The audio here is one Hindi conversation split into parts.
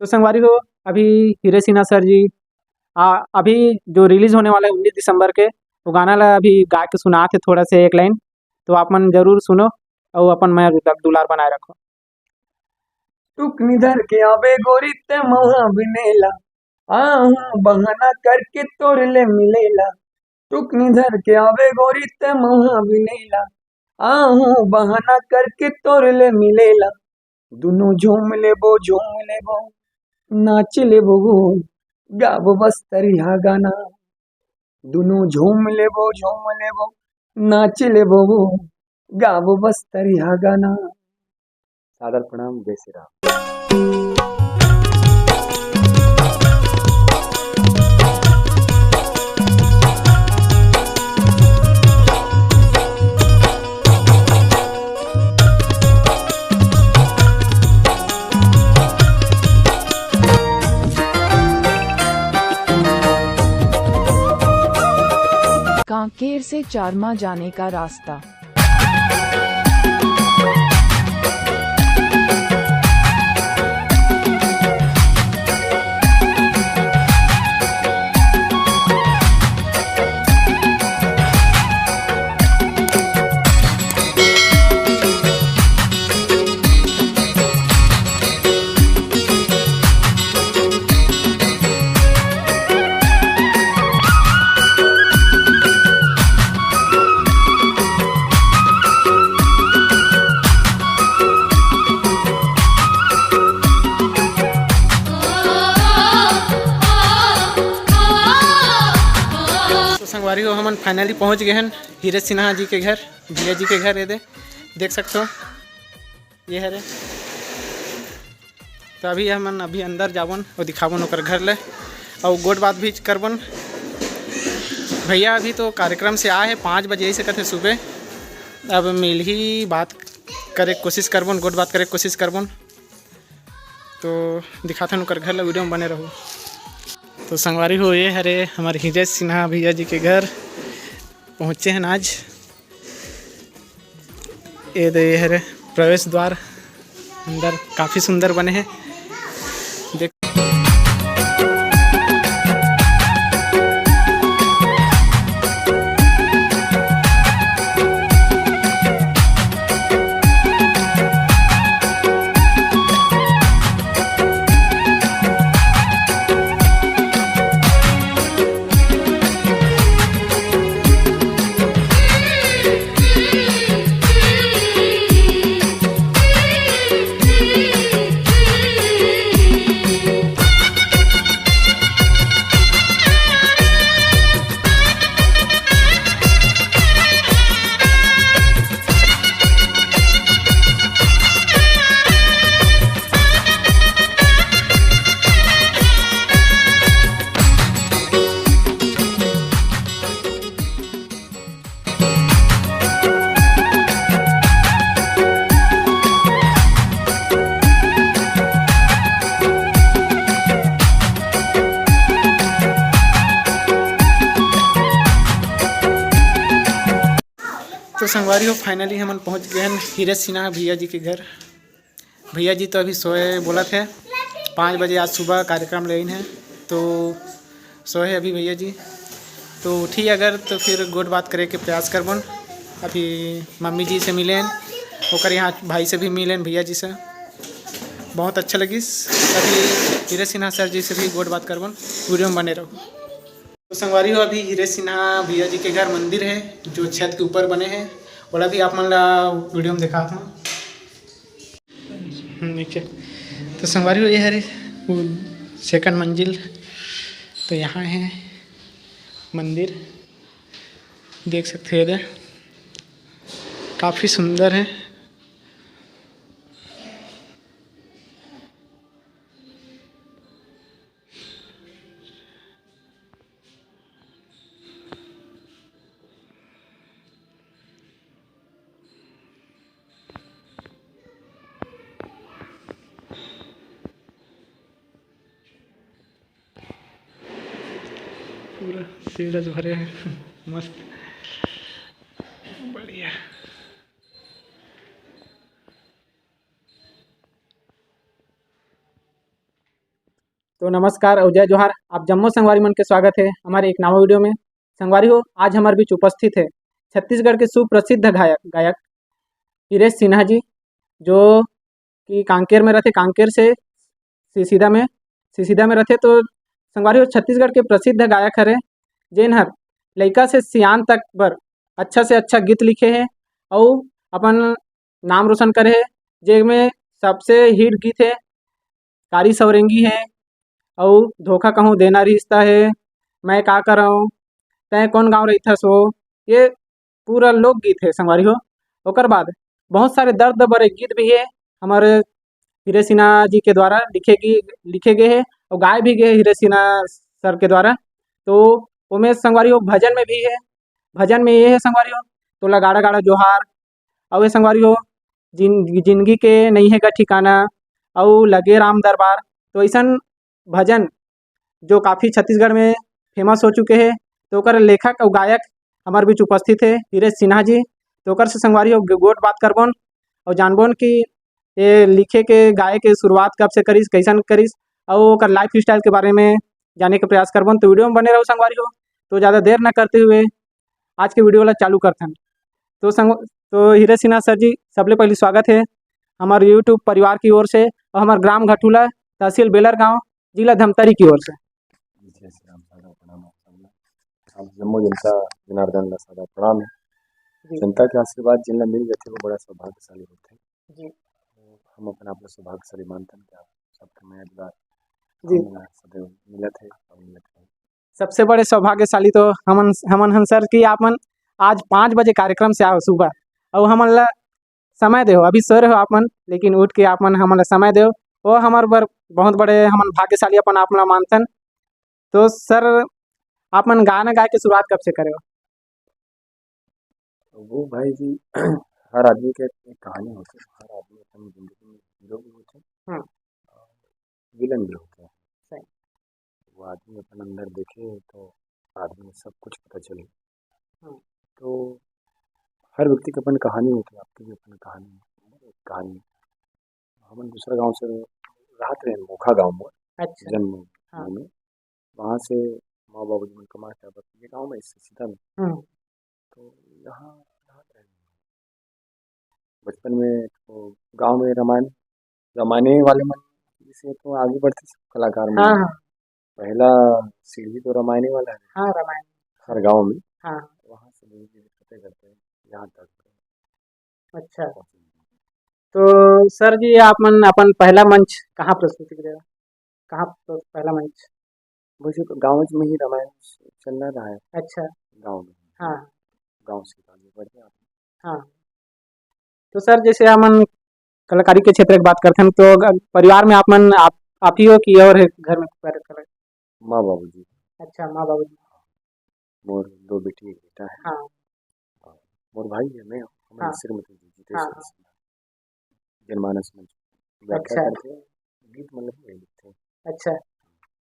तो संगवारी हो, अभी हीरे सिन्हा सर जी अभी जो रिलीज होने वाला है 19 दिसंबर के, वो गाना ला अभी गा के सुना थे थोड़ा से एक लाइन। तो आप मन जरूर सुनो और अपन मैं दुलार बनाए रखो। टुक निधर के आवे गोरी ते महा बिनेला, आहू बहाना करके तोर ले मिलेला। टुक निधर के आवे गोरी ते महा बिनेला, आहू बहाना करके तोर ले मिलेला। दुनो झूम लेबो नाच लेबो, गाबो बस तरिहा गाना। दुनो झूम लेबो नाच लेबो, गाबो बस तरिहा गाना। सादर प्रणाम, जय श्री राम। कांकेर से चारमा जाने का रास्ता। संगवारी हो, हम फाइनली पहुंच गए हैं हीरे सिन्हा जी के घर, भैया जी के घर। ये देख सकते हो, ये है रे। तो अभी हम अभी अंदर जावन और दिखावन ओकर घर ले और गोट बात भी करवन। भैया अभी तो कार्यक्रम से आए हैं 5 बजे से कहते सुबह। अब मिल ही बात करे कोशिश करवन, गोट बात करे कोशिश करवन। तो दिखाते हैं ओकर घर ले, वीडियो में बने रहो। तो संगवारी हो, ये हरे हमारे हीरे सिन्हा भैया जी के घर पहुँचे हैं आज। ये हरे प्रवेश द्वार, अंदर काफ़ी सुंदर बने हैं। देख तो संगवारी हो, फाइनली हम पहुंच गए हैं हीरे सिन्हा भैया जी के घर। भैया जी तो अभी सोए, बोला थे 5 बजे आज सुबह कार्यक्रम लेन है, तो सोए अभी भैया जी। तो उठी अगर तो फिर गोट बात करे के प्रयास करबन। अभी मम्मी जी से मिलें, होकर यहाँ भाई से भी मिलें, भैया जी से बहुत अच्छा लगी। अभी हीरे सिन्हा सर जी से भी गोट बात करबन, वीडियो में बने रहो। तो संगवारी हो, अभी हीरे सिन्हा भैया जी के घर मंदिर है जो छत के ऊपर बने हैं, बोला भी आप मन ला वीडियो में दिखा था नीचे। तो संगवारी हो, ये है सेकंड मंजिल। तो यहाँ है मंदिर, देख सकते हैं इधर काफ़ी सुंदर है। पूरा सीढ़स भरे हैं मस्त बढ़िया। तो नमस्कार और जय जोहार। आप जम्मो संगवारी मन के स्वागत है हमारे एक नवा वीडियो में। संगवारी हो, आज हमारे बीच उपस्थित है छत्तीसगढ़ के सुप्रसिद्ध गायक हिरेश सिन्हा जी, जो कि कांकेर में रहते, कांकेर से सिसीदा में रहते। तो संगवारी हो, छत्तीसगढ़ के प्रसिद्ध गायक हरे, जेन हर लइका से सियान तक बर अच्छा से अच्छा गीत लिखे हैं और अपन नाम रोशन करे है। जेमें सबसे हिट गीत है कारी सवरेंगी है और धोखा कहूँ देना रिश्ता है, मैं का करऊँ, तय कौन गाँव रहीथस हो। ये पूरा लोकगीत है संगवारी हो। ओकर बाद बहुत सारे दर्द भरे गीत भी है हमारे हीरे सिन्हा जी के द्वारा लिखे गए हैं और गाए भी गए हीरे सिन्हा सर के द्वारा। तो उमेश संगवारी हो भजन में भी है। भजन में ये है संगवारी हो, तोला गाड़ा गाड़ा जोहार, और ये संगवारी हो जिंदगी के नहीं है का ठिकाना, और लगे राम दरबार। तो ऐसन भजन जो काफ़ी छत्तीसगढ़ में फेमस हो चुके हैं। तो ओकर लेखक और गायक हमारे बीच उपस्थित है हिरेश सिन्हा जी। तो ओकर से संगवारी हो गोट बात करबोन और जानबोन कि ये लिखे के गाय के शुरुआत कब से करिस, कैसन करिस, और ओकर लाइफ स्टाइल के बारे में जाने के प्रयास करबोन। तो वीडियो में बने रहो संगवारी हो। तो ज़्यादा देर न करते हुए आज के वीडियो ला चालू करथन। तो तो हिरेश सिन्हा सर जी, सबले पहले स्वागत है हमारे यूट्यूब परिवार की ओर से और हमारे ग्राम घटुला, तहसील बेलर गांव, जिला धमतरी की ओर से। जय श्री राम, सादा प्रणाम आप सबला। आप जम्मो जनता जनार्दन ला सादा प्रणाम है। जी जनता के आशीर्वाद जिन ला मिल जाथे वो बड़ा सौभाग्यशाली होथे। जी तो हम अपन आप ला सौभाग्यशाली मानथन कि आप सबके माया दुलार जी। हमन ला सदैव मिलत है और मिलत रही। सबसे बड़े सौभाग्यशाली तो हमन हन सर कि आपन आज 5 बजे कार्यक्रम से आओ सुबह, और हमन ला समय देहो। अभी सर हो आपन, लेकिन उठ के आपन हमन ला समय देहो, वो हमार बर बहुत बड़े हमन भाग्यशाली अपन आप ला मानथन। तो सर, आपन गाना गाए के शुरुआत कब से करे हो? तो वो भाई जी हर आदमी के एक कहानी होथे। हर आदमी अपन जिंदगी में हीरो भी होथे हाँ, और विलन भी होथे। सही। वो आदमी अपन अंदर देखे तो आदमी में सब कुछ पता चले। हाँ, तो हर व्यक्ति की अपन कहानी होती है, आपकी भी अपन कहानी है। एक कहानी हमन दूसरा गांव से राहत रहे, मोखा गांव में अच्छा। जन्म हाँ, भूमि। वहाँ से माँ बाबू जी मन कमा के अब ये गाँव में इससे सीधा में। हाँ, तो यहाँ राहत रहे बचपन में। तो गांव में रामायण रमाने वाले मन से तो आगे बढ़ते सब कलाकार हाँ, मन। हाँ, पहला सीढ़ी तो रमायने वाला है हाँ, रामायण। हर गांव में। हाँ, वहाँ से धीरे धीरे करते करते यहाँ तक अच्छा। पहुँचे। तो सर जी, आप मन अपन पहला मंच कहाँ प्रस्तुति करे हो? कहाँ पहला मंच? वैसे तो गाँव में ही रामायण चल रहा है। अच्छा। गाँव में हाँ, गाँव से आगे बढ़ गया। हाँ। तो सर, जैसे हमन कलाकारी के क्षेत्र की बात करते हैं, तो परिवार में आप ही हो कि और है घर में कार्य कर रहे? माँ बाबू जी, अच्छा, माँ बाबू जी। मोर दो बेटी एक बेटा है हाँ, और मोर भाई है। मैं हाँ, हमारे श्रीमती जी हाँ, जितेश्वरी हाँ। सिन्हा जनमानस मंच व्याख्या अच्छा, करते हैं, गीत मतलब वही लिखते हैं। अच्छा।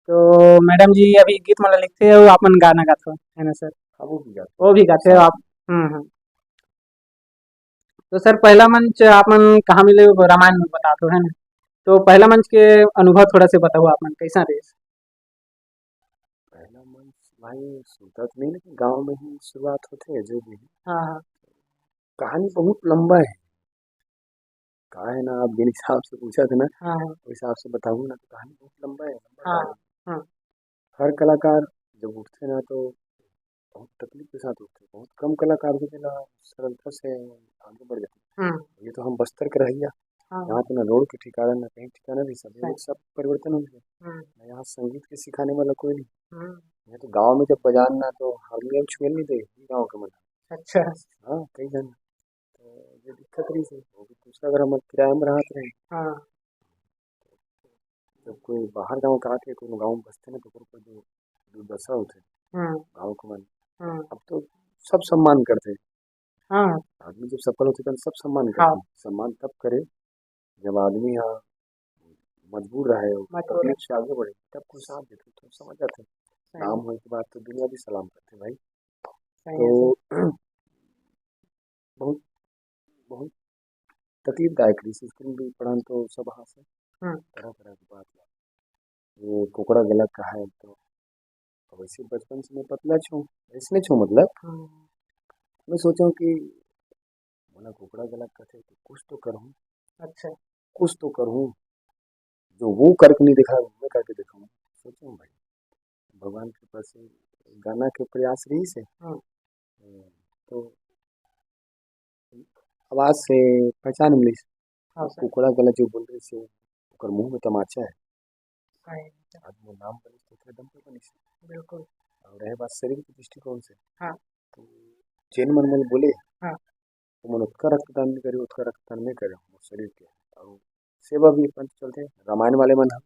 तो मैडम जी अभी गीत मतलब लिखते हो, आप मन गाना गाते हो, है ना सर? हाँ वो भी गाते वो हैं भी गाते हो साथ आप? में। हम्म। तो सर, पहला मंच आप मन कहाँ मिले हो? रामायण में बता दो, है ना? तो पहला मंच के अनुभव थोड़ा से बताओ, आप मन कैसा रहे? पहला मंच भाई सुनता तो नहीं, लेकिन गांव में ही शुरुआत होते है जो भी है। हाँ, हाँ, कहानी बहुत लंबा है। कहा है ना, आप जिन हिसाब से पूछा था ना हाँ, हाँ, उस हिसाब से बताऊँ ना, तो कहानी बहुत लंबा है, लंबा हाँ, कहानी। हाँ, हर कलाकार जब उठते ना तो बहुत तकलीफ के साथ उठते। बहुत कम कलाकार जो है ना सरलता से आगे बढ़ जाते। हम्म, ये तो हम बस्तर के रहिया, हाँ, यहाँ तो ना रोड के ठिकाना ना कहीं ठिकाना भी, सब सही। सब परिवर्तन हो गया। हम्म, ना यहाँ संगीत के सिखाने वाला कोई नहीं। हम्म, यहाँ तो गांव में जब बजाना तो हारमोनियम छुए नहीं दे गाँव के मन। अच्छा। हाँ कई जन तो ये दिक्कत रही थी। वो भी दूसरा अगर हम किराए में रहते रहे, हाँ, जब कोई बाहर गाँव का आके कोई गाँव में बसते ना तो ओकर जो दुर्दशा होते हम्म, गाँव के मन। हम्म, अब तो सब सम्मान करते हैं। हाँ, आदमी जब सफल होते तो सब सम्मान हाँ, करते हैं। सम्मान तब करे जब आदमी यहाँ मजबूर रहे हो, मजबूर है। तकलीफ से आगे बढ़े, तब कोई साथ देते तो समझ जाते हैं। सही नाम है, होने के बाद तो दुनिया भी सलाम करते हैं भाई। सही है सर। तो बहुत बहुत तकलीफदायक रही। स्कूल भी पढ़न तो सब वहाँ से हम्म, तरह तरह की बात। ये कुकड़ा गला का है तो वैसे बचपन से मैं पतला छूँ, इसलिए छूँ मतलब मैं सोचा कि बोला कुकड़ा गला का तो कुछ तो करूँ, अच्छा। कुछ तो करूँ, जो वो करके नहीं दिखा मैं करके दिखाऊँ। सोचा हूँ भाई भगवान के पास से गाना के प्रयास रही से तो आवाज से पहचान मिली हाँ सर। कुकड़ा गला जो बोल रही से ओकर मुंह में तमाचा है सही। आज वो नाम बनी तो एकदम पे बनी से बिल्कुल। और रहे बात शरीर के दृष्टिकोण से हाँ। तो जैन मन मन बोले हाँ। तो मन उत्का रक्तदान नहीं करे उत्का रक्तदान नहीं करे वो शरीर के और सेवा भी अपन चलते हैं रामायण वाले मन हम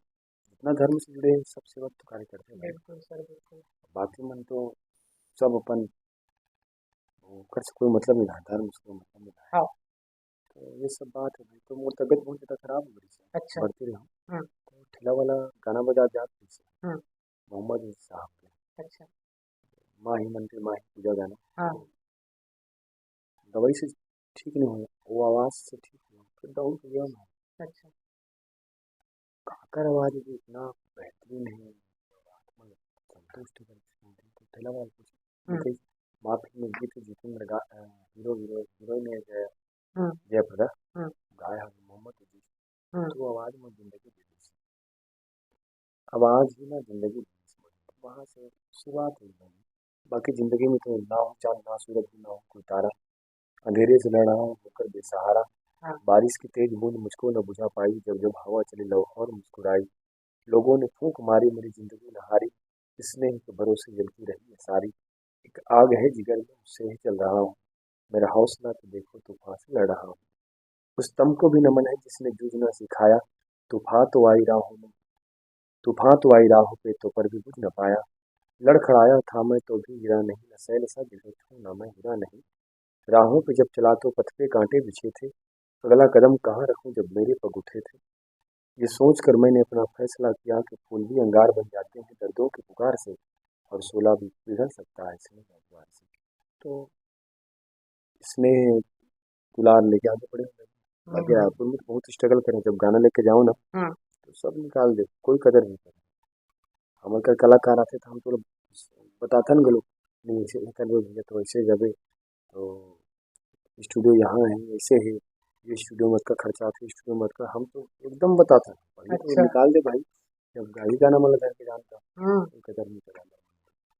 जितना धर्म से जुड़े हैं सब सेवा तो कार्य करते हैं भाई बिल्कुल सर, बिल्कुल। बाकी मन तो सब अपन कर से कोई मतलब नहीं रहा धर्म से कोई मतलब नहीं रहा हाँ। तो ये सब बात है भाई तो मोर तबियत बहुत ज़्यादा खराब हो गई से अच्छा। बढ़ती रही हाँ। तो ठेला वाला गाना बजा जात रही से हाँ। मोहम्मद साहब के अच्छा। माही मंदिर माही पूजा गाना हाँ। दवाई से ठीक नहीं हुआ वो आवाज़ से ठीक हुआ फिर दौड़ के गया मैं अच्छा। काकर आवाज़ भी इतना बेहतरीन है मतलब संतुष्ट करती तो ठेला वाला पूछा हाँ। देखिए माफी में गीत जितेंद्र हीरो हीरोइन है हाँ। जयप्रदा हाँ। गाया है मोहम्मद जी हाँ। तो आवाज़ में जिंदगी दे दी आवाज़ ही ना जिंदगी दे दी वहाँ से शुरुआत हुई मैंने बाकी जिंदगी में तो ना हो चांद ना सूरज ना हो कोई तारा अंधेरे से लड़ रहा हूँ होकर बेसहारा हाँ। बारिश की तेज बूंद मुझको न बुझा पाई जब जब हवा चली लो और मुस्कुराई लोगों ने फूंक मारी मेरी जिंदगी न हारी स्नेह के भरोसे जलती रही है सारी एक आग है जिगर में उससे ही चल रहा हूँ मेरा हौसला तो देखो तूफान से लड़ रहा हूँ उस तम को भी नमन है जिसने जूझना सिखाया तूफान तो आई राहों में तूफान तो आई राहों पे तो पर भी बुझ न पाया लड़खड़ाया था मैं तो भी गिरा नहीं न सैल सा गिरे छू न मैं गिरा नहीं राहों पे जब चला तो पथ पे कांटे बिछे थे अगला कदम कहाँ रखूं जब मेरे पग उठे थे ये सोच कर मैंने अपना फैसला किया कि फूल भी अंगार बन जाते हैं दर्दों की पुकार से और शोला भी पिघल सकता है स्नेह के द्वार से तो स्नेह दुलार लेके आगे बढ़े बाकी रायपुर में तो बहुत स्ट्रगल करें जब गाना लेके जाओ ना हाँ। तो सब निकाल दे कोई कदर नहीं करे हमारे का कलाकार आते थे हम तो बताते न गलो नहीं ऐसे नहीं कर भैया तो ऐसे जबे तो स्टूडियो यहाँ है ऐसे है ये स्टूडियो मत का खर्चा आता है स्टूडियो मत का हम तो एकदम बताते हैं पहले तो अच्छा। निकाल दे भाई जब गाड़ी गाना मतलब घर के जानता हाँ। कोई कदर नहीं करा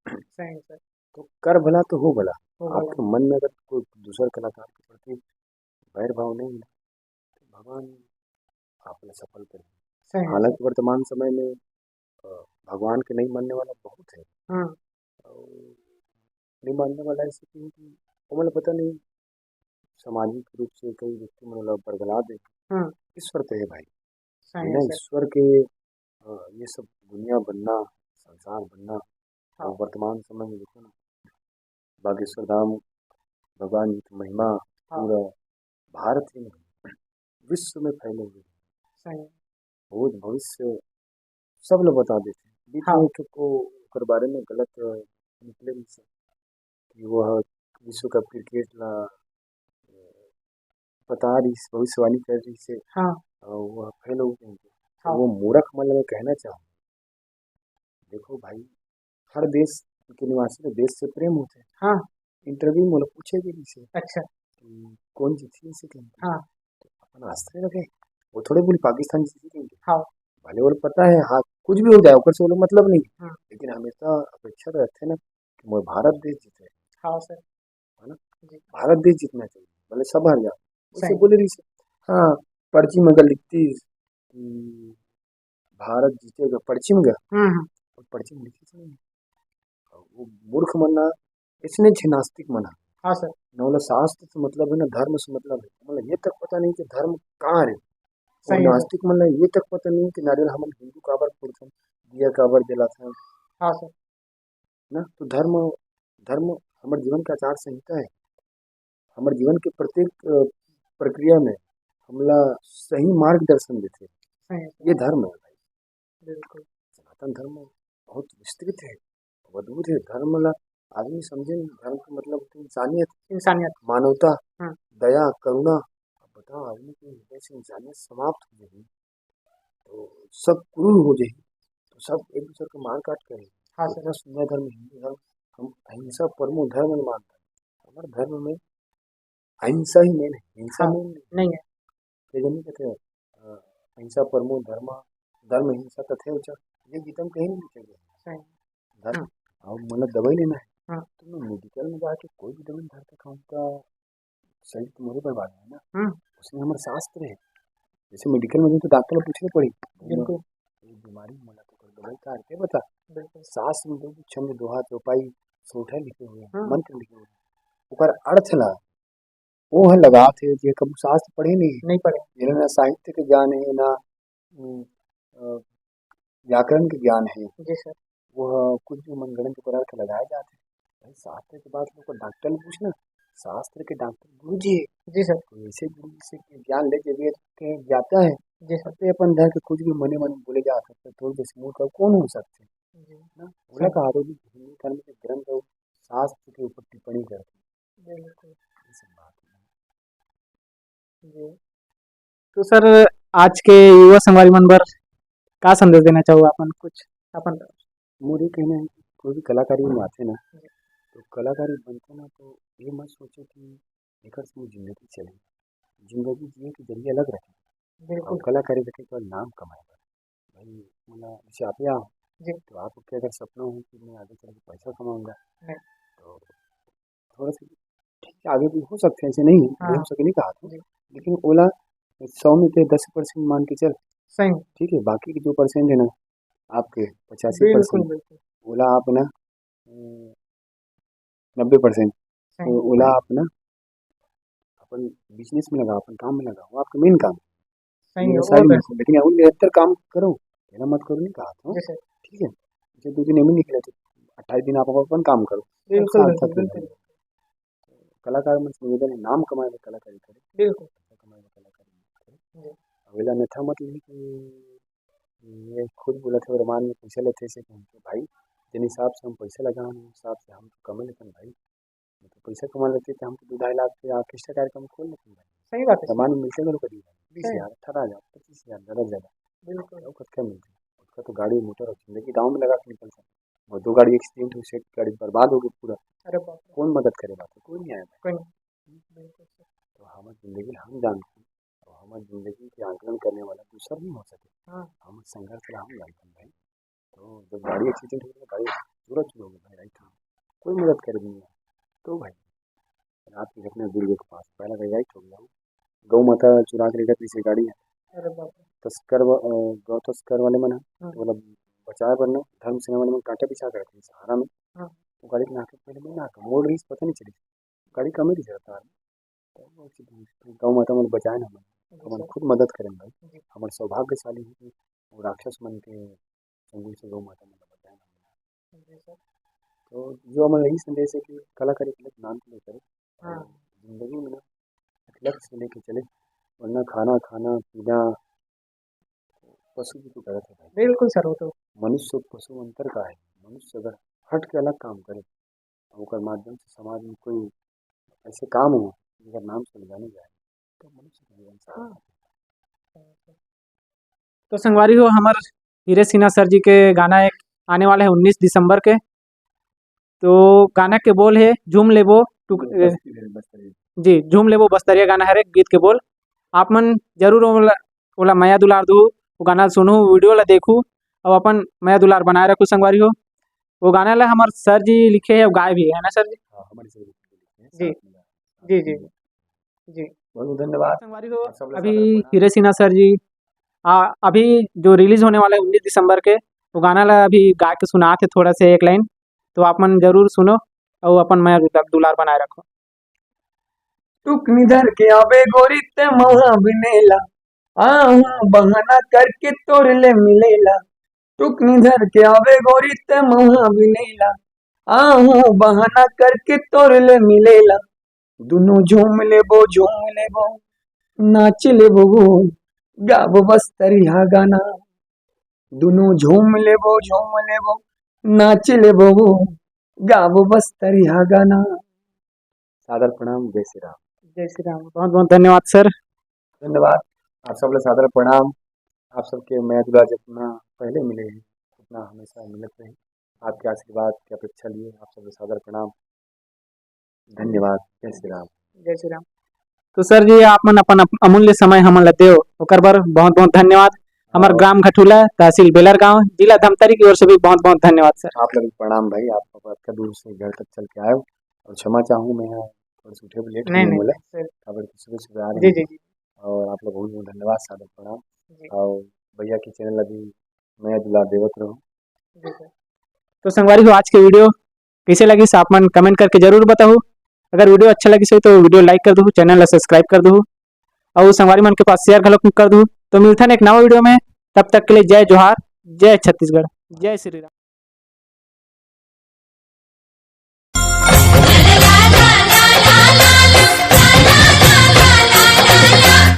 सही सर। तो कर भला तो हो भला हो गया। आपके मन में अगर कोई दूसरे कलाकार के प्रति वैर भाव नहीं है तो भगवान आपने सफल करें सही है सर। हालांकि वर्तमान समय में भगवान के नहीं मानने वाला बहुत है हाँ। और नहीं मानने वाला ऐसे कि वो मतलब पता नहीं सामाजिक रूप से कई व्यक्ति मतलब बरगला दे हाँ। ईश्वर पे है भाई सही है बिना सर। ईश्वर के ये सब दुनिया बनना संसार बनना हाँ। और वर्तमान समय में देखो ना बागेश्वर धाम भगवान जी की महिमा हाँ। पूरा भारत ही नहीं विश्व में फैले हुए हैं। सही है। भूत भविष्य सब लोग बता देते हैं बीच हाँ। में एक को ओकर बारे में गलत निकले भी से कि वह विश्व कप क्रिकेट ला बता रही भविष्यवाणी कर रही से हाँ। वह फेल हो गए तो हाँ। वो मूर्ख मतलब मैं कहना चाहूँ देखो भाई हर देश के निवासी में देश से प्रेम होते हैं हाँ। इंटरव्यू में लोग पूछेगी भी से अच्छा। कि कौन जीती है सेकंड हाँ। अपन आश्चर्य रखे वो थोड़े बोली पाकिस्तान जीतेंगे हाँ। भले वो पता है हाँ कुछ भी हो जाए ऊपर से वो लोग मतलब नहीं हाँ। लेकिन हमेशा अपेक्षा रहते हैं ना कि वो भारत देश जीते हाँ सर। है ना जी। भारत देश जीतना चाहिए भले सब हार जाए वैसे सही। बोले रही से हाँ पर्ची में अगर लिखती कि भारत जीतेगा पर्ची में गया हाँ। और पर्ची में लिखी थी नहीं वो मूर्ख मना इसने नास्तिक मना हाँ सर। न मतलब शास्त्र से मतलब है ना धर्म से मतलब है मतलब ये तक पता नहीं कि धर्म कहाँ है और सही है सर। नास्तिक मतलब ये तक पता नहीं कि नारियल हम हिंदू काबर फोड़ते दिया काबर जलाते हैं हाँ सर। ना तो धर्म धर्म हमारे जीवन का आचार संहिता है हमारे जीवन के प्रत्येक प्रक्रिया में हमला सही मार्गदर्शन देते हैं सही है सर। ये धर्म है भाई बिल्कुल। सनातन धर्म बहुत विस्तृत है अद्भुत है धर्म ला आदमी समझे ना, धर्म का मतलब होता है इंसानियत इंसानियत। मानवता हाँ। दया करुणा अब बताओ आदमी के हृदय से इंसानियत समाप्त हो जाएगी तो सब क्रूर हो जाएगी तो सब एक दूसरे को मार काट करे। हाँ सर। इतना सुंदर धर्म हिंदू धर्म, हम अहिंसा परमो धर्म मानते हैं। हमारे धर्म में अहिंसा ही मेन है, हिंसा हाँ, मेन नहीं। नहीं है। ये जो नहीं कहते अहिंसा परमो धर्म, धर्म हिंसा तथैव च, ये गीता में कहीं नहीं लिखे गए हैं। सही। धर्म और मतलब दवाई लेना है हाँ। तो मैं मेडिकल में जाके कोई भी दवाई धर के खाऊं का शरीर तो मेरे बर्बाद है ना। हम्म, उसमें हमारे शास्त्र है। जैसे मेडिकल में तो डॉक्टर को पूछनी पड़ी बिल्कुल ये बीमारी मला तो कर दवाई का के बता। बिल्कुल। शास्त्र में तो छंद दोहा चौपाई सोठा लिखे हुए हैं, हाँ। मंत्र लिखे हुए हैं, ओकर अर्थ ला वो है लगा थे जे कब शास्त्र पढ़े नहीं है। नहीं पड़े। ये ना साहित्य के ज्ञान है ना व्याकरण के ज्ञान है। जी सर। वह कुछ भी मनगढ़ंत पर अर्थ लगाए जाते हैं। भाई शास्त्र के बाद लोग को डॉक्टर ने पूछना, शास्त्र के डॉक्टर गुरु जी है। जी सर। तो ऐसे गुरु से ज्ञान ले के वेद के जाता है। जी सर। सबसे अपन धर के कुछ भी मने मन बोले जा सकते, थोड़ी जैसे मुंह का कौन हो सकते जी ना। बोला कहा तो भी हिंदू धर्म के ग्रंथ और शास्त्र के ऊपर टिप्पणी करते हैं। बिल्कुल। ये सब बात है। जी। तो सर आज के युवा संगवारी मन बर का संदेश देना चाहो अपन कुछ अपन। मोर ये कहना है कि कोई भी कलाकारी में आते ना तो कलाकारी बनते ना तो ये मत सोचो कि एक जिंदगी चले। जिंदगी जिए के जरिए अलग रखे और बिल्कुल। कलाकारी रखे तो नाम कमाए भाई। मतलब जैसे आप यहाँ जी। तो आपके अगर सपना हो कि मैं आगे चल के पैसा कमाऊंगा नहीं। तो थोड़ा सा ठीक है आगे भी हो सकते हैं, ऐसे नहीं है हाँ। हो सके नहीं कहा था। जी। लेकिन ओला 100 में से 10% मान के चल, सही। ठीक है बाकी के जो परसेंट है ना आपके 85% बिल्कुल बिल्कुल। ओला आप ना 90% सही। ओला आप ना अपन बिजनेस में लगा, अपन काम में लगा, वो आपका मेन काम सही है है साइड और में। लेकिन वो निरंतर काम करो, मेरा मत करो नहीं कहा था। जी सर। ठीक है जैसे 2 दिन नहीं निकले तो 28 दिन आप अपन काम करो, बिल्कुल सार्थक बिल्कुल है बिल्कुल। भाई। कलाकार मन से निवेदन है नाम कमाए में कलाकारी करे, बिल्कुल। पैसा कमाए में कलाकारी मत करे। जी। अवेला अन्यथा मत नहीं कि ये खुद बोला था रमान में पैसा लेते से कि भाई जिन हिसाब से हम पैसा लगा उस हिसाब से हम तो कमा लेते हैं भाई। तो पैसा कमा लेते तो हम तो 2-2.5 लाख के ऑर्केस्ट्रा कार्यक्रम खोल लेते हैं भाई। सही बात है सर। रमान में मिलते करो करीब सही। 20,000 18,000 25,000 ज़्यादा से ज़्यादा बिल्कुल। और क्या मिलता है। उसका तो गाड़ी मोटर और जिंदगी दाव में लगा के निकल सकते। और 2 गाड़ी एक्सीडेंट हुई, सेट गाड़ी बर्बाद हो गई पूरा, अरे बाप रे। कौन मदद करे बात कोई नहीं आया भाई। कोई नहीं। बिल्कुल सर। तो हमारी ज़िंदगी हम जानते हैं और हमारी ज़िंदगी के आकलन करने वाला दूसरा नहीं हो सके। हाँ। हम संघर्ष ला हम जानते हैं भाई। तो जब गाड़ी एक्सीडेंट हो गई गाड़ी पूरा चुन हो गया भाई राइट। कोई मदद करे नहीं है तो भाई रात की घटना दुर्ग के पास पहला भाई राइट हो गया। गौ माता चुरा के लेकर पीछे गाड़ी है अरे बाप रे। तस्कर गौ तस्कर वाले मन है हाँ। तो मतलब बचाए पर ना धर्म सेना वाले मन कांटा पिछा कर रखे सहारा में। हाँ। वो गाड़ी के नाके पहले मैं नाका मोड़ रही पता नहीं चली, गाड़ी कम ही रहता है। तो गौ माता मन बचाए ना मन जी तो मन सर। खुद मदद करें भाई। जी। हमारे सौभाग्यशाली है कि वो राक्षस मन के चंगुल से गौ माता मन बचाए ना। जी सर। तो जो हमारा यही संदेश है कि कलाकारी के लिए नाम के लिए करें हाँ। और जिंदगी में ना एक लक्ष्य से लेके चले, वरना खाना खाना पीना पशु की तो गलत है भाई। बिल्कुल सर वो तो। मनुष्य और पशु अंतर का है। मनुष्य अगर हट के अलग काम करे और ओकर माध्यम से समाज में कोई ऐसे काम हो जिनका नाम से जाने जाए तो मनुष्य का जीवन सार्थक है। तो संगवारी हो हमार हीरे सिन्हा सर जी के गाना एक आने वाला है 19 दिसंबर के। तो गाना के बोल है झूम लेबो जी झूम लेबो बस्तरिया गाना है रे गीत के बोल। आप मन जरूर ओला ओला माया दुलार दू वो गाना सुनू वीडियो ला देखू और अपन माया दुलार बनाए रखू संगवारी हो। वो गाना ला हमार सर जी लिखे है और गाए भी है ना सर जी। हाँ हमारे से लिखते हैं जी साथ में जी जी जी। बहुत बहुत धन्यवाद संगवारी हो आप सब अभी सादर प्रणाम। हीरे सिन्हा सर जी अभी जो रिलीज होने वाला है 19 दिसंबर के वो गाना ला अभी गा के सुना थे थोड़ा से एक लाइन। तो आप मन जरूर सुनो और अपन माया दुलार बनाए रखो। टुक निधर के आवे गोरी ते महा बिनेला आहू बहाना करके तोर ले मिलेला। टुक निधर के आवे गोरी ते महा बिनेला आहू बहाना करके तोर ले मिलेला। दुनु झूम लेबो नाच लेबो गाबो बस्तरिया गाना। दुनु झूम लेबो नाच लेबो गाबो बस्तरिया गाना। सादर प्रणाम जय श्री राम। जय श्री राम बहुत बहुत धन्यवाद सर। धन्यवाद आप सब सादर प्रणाम। आप सबके मैं दुला जितना पहले मिले हैं प्रार्थना हमेशा मिलत रही। आपके आशीर्वाद की अपेक्षा लिए आप सबके सादर प्रणाम। धन्यवाद। जय श्री राम। जय श्री राम। तो सर जी आपन अपन अमूल्य समय हमन ला देव ओकर बर बहुत बहुत धन्यवाद। हमार ग्राम घटुला तहसील बेलर गांव जिला धमतरी की ओर से भी बहुत बहुत धन्यवाद सर। आप लोग प्रणाम भाई। आप इतना दूर से घर तक चल के आए हो और क्षमा चाहूँ मैं यहाँ थोड़ा सा उठे लेट नहीं होने नहीं बोला सर। खबर की सुबह सुबह आ जी रही जी है जी और आप लोग बहुत बहुत धन्यवाद सादर जी प्रणाम। और भैया की चैनल अभी मैं दुला देवत रहूँ। जी सर। तो संगवारी हो आज के वीडियो कैसे लगी आप मन कमेंट करके जरूर बताओ। अगर वीडियो अच्छा लगी सो तो वीडियो लाइक कर दो, चैनल ला सब्सक्राइब कर दो और संगवारी मन के पास शेयर घलो कर दो। तो मिलता है एक नवा वीडियो में, तब तक के लिए जय जोहार, जय छत्तीसगढ़, जय श्री राम।